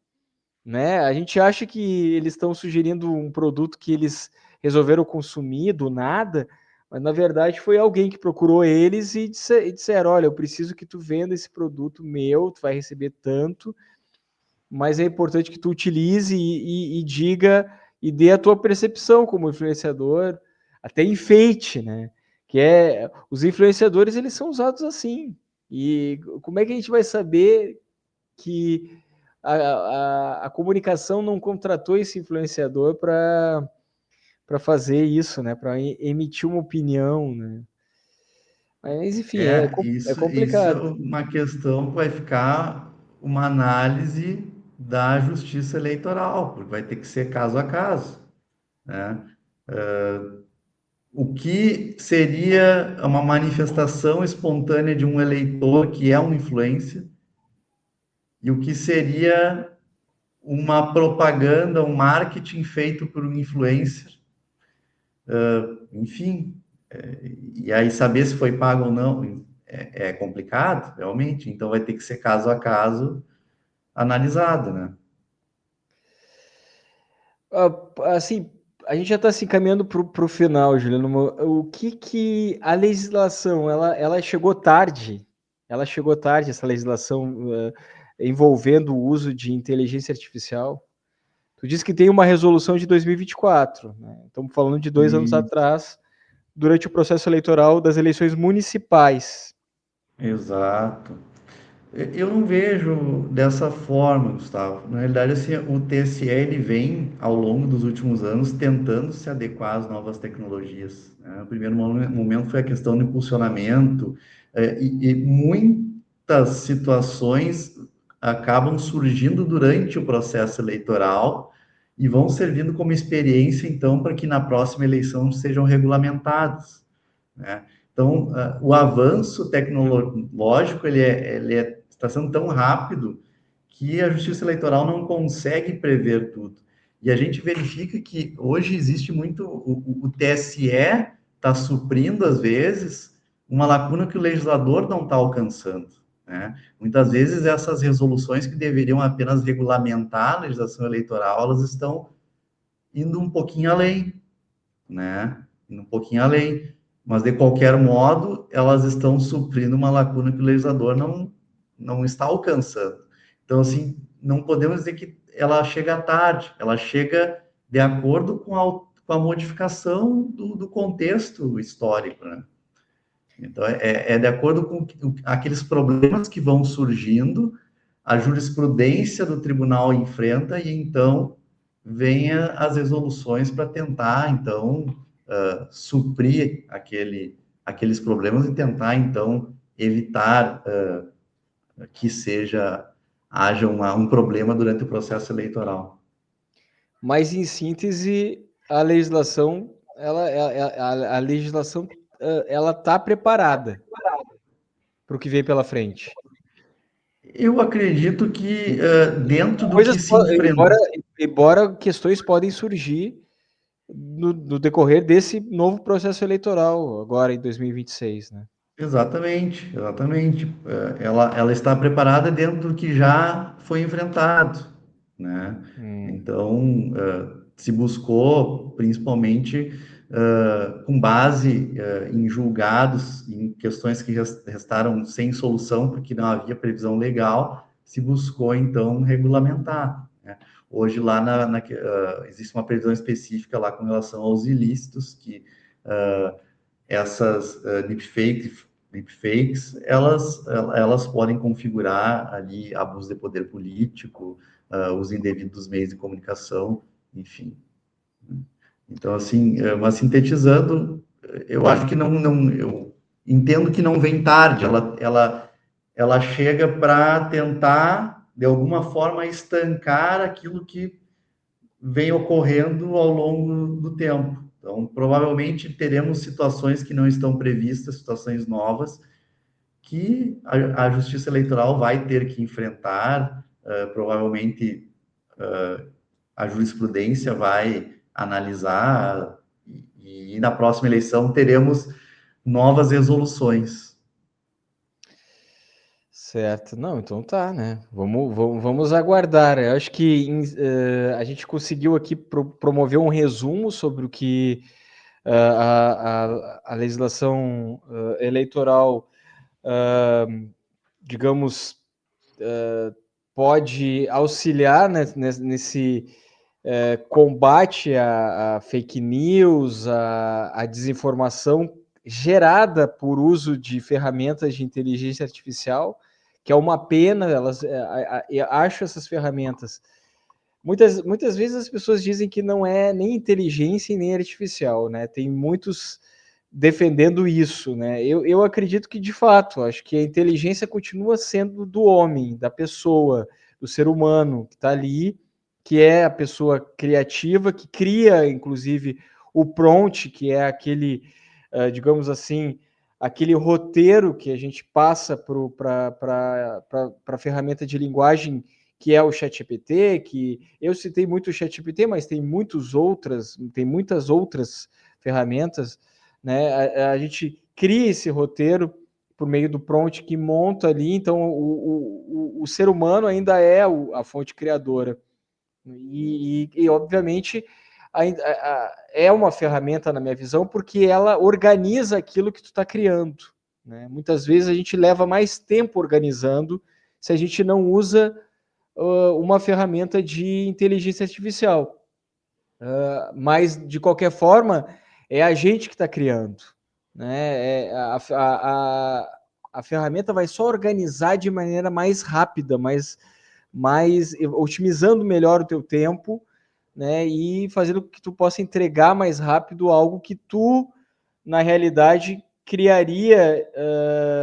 Speaker 1: né? A gente acha que eles estão sugerindo um produto que eles resolveram consumir do nada, mas na verdade foi alguém que procurou eles e disseram, olha, eu preciso que tu venda esse produto meu, tu vai receber tanto, mas é importante que tu utilize e diga e dê a tua percepção como influenciador, até enfeite, né? Que é os influenciadores eles são usados assim. E como é que a gente vai saber que a comunicação não contratou esse influenciador para fazer isso, né? Para emitir uma opinião, né? Mas enfim, é
Speaker 2: Isso é
Speaker 1: complicado.
Speaker 2: uma questão que vai ficar uma análise da justiça eleitoral, porque vai ter que ser caso a caso, né? O que seria uma manifestação espontânea de um eleitor que é um influencer e o que seria uma propaganda, um marketing feito por um influencer, enfim, e aí saber se foi pago ou não é complicado, realmente, então vai ter que ser caso a caso analisado, né?
Speaker 1: Assim, a gente já está se encaminhando para o final, Juliano. O que a legislação, ela chegou tarde? Ela chegou tarde, essa legislação envolvendo o uso de inteligência artificial? Tu disse que tem uma resolução de 2024, né? Estamos falando de 2 anos
Speaker 2: E
Speaker 1: atrás, durante o processo eleitoral das eleições municipais.
Speaker 2: exato. Eu não vejo dessa forma, Gustavo. Na realidade, assim, o TSE ele vem ao longo dos últimos anos tentando se adequar às novas tecnologias, né? No primeiro momento foi a questão do impulsionamento, e muitas situações acabam surgindo durante o processo eleitoral e vão servindo como experiência, então, para que na próxima eleição sejam regulamentadas, né? Então, o avanço tecnológico está sendo tão rápido que a Justiça Eleitoral não consegue prever tudo. E a gente verifica que hoje existe muito, o TSE está suprindo, às vezes, uma lacuna que o legislador não está alcançando, né? Muitas vezes essas resoluções que deveriam apenas regulamentar a legislação eleitoral, elas estão indo um pouquinho além, né? Indo um pouquinho além. Mas, de qualquer modo, elas estão suprindo uma lacuna que o legislador não está alcançando. Então, assim, não podemos dizer que ela chega tarde, ela chega de acordo com a modificação do contexto histórico, né? Então, é de acordo com aqueles problemas que vão surgindo, a jurisprudência do tribunal enfrenta, e então venha as resoluções para tentar, então, suprir aqueles problemas e tentar, então, evitar que haja um problema durante o processo eleitoral.
Speaker 1: Mas, em síntese, a legislação, a legislação, ela está preparada para o que vem pela frente.
Speaker 2: Eu acredito que dentro do
Speaker 1: Coisas,
Speaker 2: que se enfrenta.
Speaker 1: embora questões podem surgir no decorrer desse novo processo eleitoral, agora em 2026, né?
Speaker 2: Exatamente, exatamente. Ela está preparada dentro do que já foi enfrentado, né? Então, se buscou, principalmente, com base em julgados, em questões que restaram sem solução, porque não havia previsão legal, se buscou, então, regulamentar, né? Hoje, lá existe uma previsão específica lá com relação aos ilícitos, que essas deepfakes, elas podem configurar ali abuso de poder político, uso indevido dos meios de comunicação, enfim. Então, assim, mas sintetizando, eu acho que eu entendo que não vem tarde, ela chega para tentar, de alguma forma, estancar aquilo que vem ocorrendo ao longo do tempo. Então, provavelmente teremos situações que não estão previstas, situações novas, que a Justiça Eleitoral vai ter que enfrentar, provavelmente a jurisprudência vai analisar, e na próxima eleição teremos novas resoluções.
Speaker 1: Certo. Não, então tá, né? Vamos aguardar. Eu acho que a gente conseguiu aqui promover um resumo sobre o que a legislação eleitoral, digamos, pode auxiliar, né, nesse combate à fake news, à desinformação gerada por uso de ferramentas de inteligência artificial, que é uma pena. Eu acho essas ferramentas. Muitas vezes as pessoas dizem que não é nem inteligência e nem artificial, né? Tem muitos defendendo isso, né? Eu acredito que, de fato, acho que a inteligência continua sendo do homem, da pessoa, do ser humano que está ali, que é a pessoa criativa, que cria, inclusive, o prompt, que é aquele, digamos assim, aquele roteiro que a gente passa para a ferramenta de linguagem, que é o ChatGPT, que eu citei muito o ChatGPT, mas tem muitas outras ferramentas, né? A gente cria esse roteiro por meio do prompt que monta ali, então o ser humano ainda é a fonte criadora. E obviamente, é uma ferramenta, na minha visão, porque ela organiza aquilo que tu está criando, né? Muitas vezes a gente leva mais tempo organizando se a gente não usa uma ferramenta de inteligência artificial. Mas, de qualquer forma, é a gente que está criando, né? A ferramenta vai só organizar de maneira mais rápida, mais otimizando melhor o teu tempo, né? E fazendo com que tu possa entregar mais rápido algo que tu, na realidade, criaria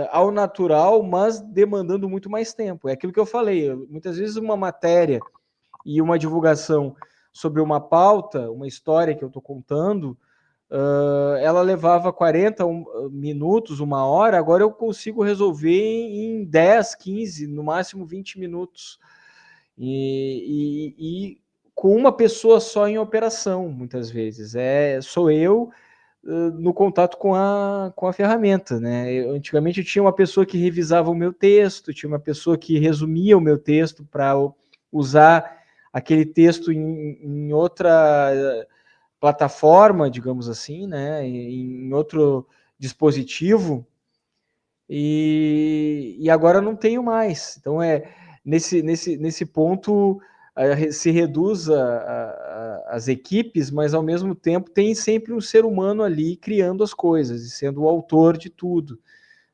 Speaker 1: ao natural, mas demandando muito mais tempo. É aquilo que eu falei. Muitas vezes uma matéria e uma divulgação sobre uma pauta, uma história que eu estou contando, ela levava 40 minutos, uma hora. Agora eu consigo resolver em 10, 15, no máximo 20 minutos. E com uma pessoa só em operação, muitas vezes. Sou eu no contato com a ferramenta, né? Antigamente eu tinha uma pessoa que revisava o meu texto, tinha uma pessoa que resumia o meu texto para usar aquele texto em outra plataforma, digamos assim, né? Em outro dispositivo, e agora não tenho mais. Então, nesse ponto, se reduz as equipes, mas ao mesmo tempo tem sempre um ser humano ali criando as coisas e sendo o autor de tudo.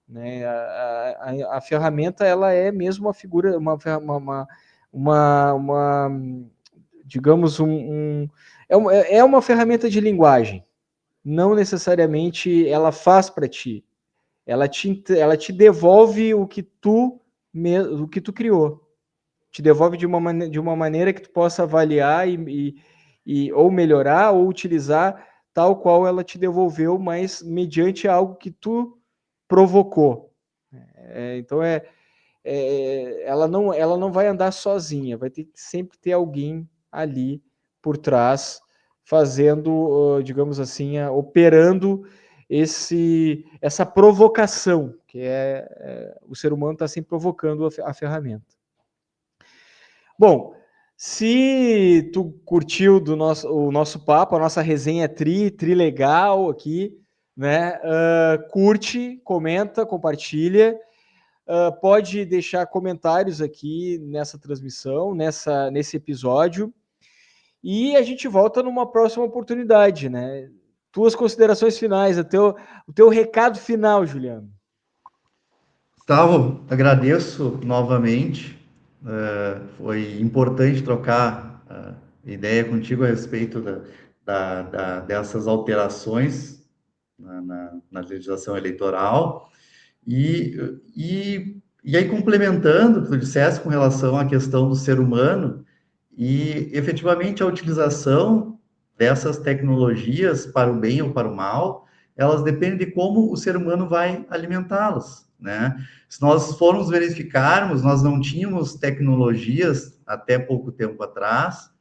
Speaker 1: Né? A ferramenta ela é mesmo uma figura, uma digamos, é uma ferramenta de linguagem. Não necessariamente ela faz para ti, ela te devolve o que tu criou. Te devolve de uma maneira que tu possa avaliar ou melhorar ou utilizar tal qual ela te devolveu, mas mediante algo que tu provocou. Então ela não vai andar sozinha, vai ter que sempre ter alguém ali por trás fazendo, digamos assim, operando essa provocação, que o ser humano está sempre provocando a ferramenta. Bom, se tu curtiu o nosso papo, a nossa resenha tri legal aqui, né? Curte, comenta, compartilha. Pode deixar comentários aqui nessa transmissão, nesse episódio. E a gente volta numa próxima oportunidade, né? Tuas considerações finais, o teu recado final, Juliano.
Speaker 2: Gustavo, agradeço novamente. Foi importante trocar ideia contigo a respeito dessas alterações na legislação eleitoral. E, e aí, complementando o que tu disseste com relação à questão do ser humano, e efetivamente a utilização dessas tecnologias para o bem ou para o mal, elas dependem de como o ser humano vai alimentá-las, né? Se nós formos verificarmos, nós não tínhamos tecnologias até pouco tempo atrás,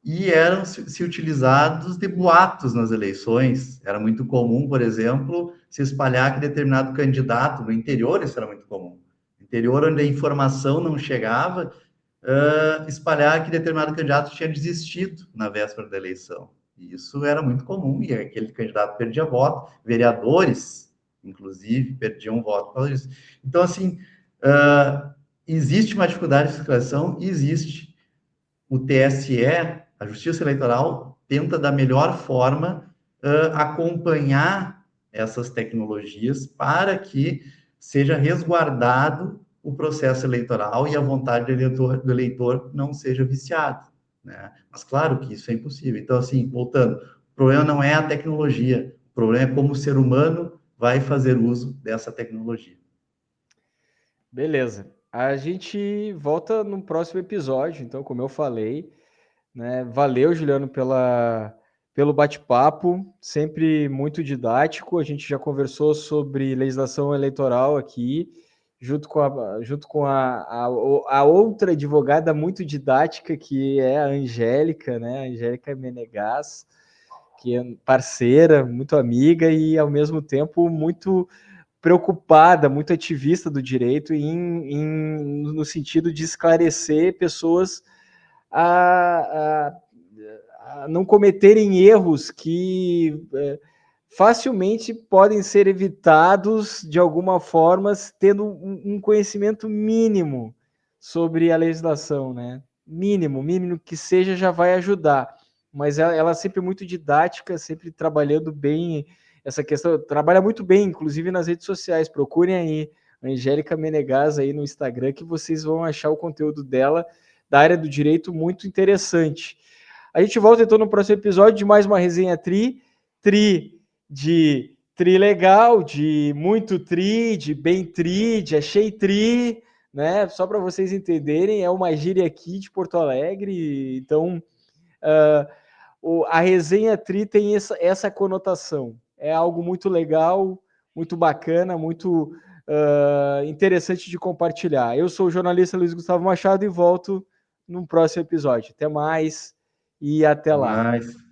Speaker 2: e eram se utilizados de boatos nas eleições. Era muito comum, por exemplo, se espalhar que determinado candidato, no interior isso era muito comum, no interior onde a informação não chegava, espalhar que determinado candidato tinha desistido na véspera da eleição. E isso era muito comum, e aquele candidato perdia voto, vereadores, inclusive, perdiam voto por causa disso. Então, assim, existe uma dificuldade de fiscalização, existe. O TSE, a Justiça Eleitoral, tenta da melhor forma acompanhar essas tecnologias para que seja resguardado o processo eleitoral e a vontade do eleitor não seja viciada, né? Mas claro que isso é impossível. Então, assim, voltando, o problema não é a tecnologia, o problema é como o ser humano vai fazer uso dessa tecnologia.
Speaker 1: Beleza. A gente volta no próximo episódio, então, como eu falei, né? Valeu, Juliano, pelo bate-papo, sempre muito didático. A gente já conversou sobre legislação eleitoral aqui, junto com a outra advogada muito didática, que é a Angélica, né? A Angélica Menegas, que é parceira, muito amiga e, ao mesmo tempo, muito preocupada, muito ativista do direito no sentido de esclarecer pessoas a, a não cometerem erros que facilmente podem ser evitados de alguma forma, tendo um conhecimento mínimo sobre a legislação, né? Mínimo que seja já vai ajudar. Mas ela é sempre muito didática, sempre trabalhando bem essa questão, trabalha muito bem, inclusive nas redes sociais. Procurem aí a Angélica Menegas aí no Instagram, que vocês vão achar o conteúdo dela da área do direito muito interessante. A gente volta então no próximo episódio de mais uma resenha de tri legal, de muito tri, de bem tri, de achei tri, né? Só para vocês entenderem, é uma gíria aqui de Porto Alegre, então a resenha tri tem essa conotação. É algo muito legal, muito bacana, muito interessante de compartilhar. Eu sou o jornalista Luiz Gustavo Machado e volto no próximo episódio. Até mais e até
Speaker 2: Até
Speaker 1: lá.
Speaker 2: mais.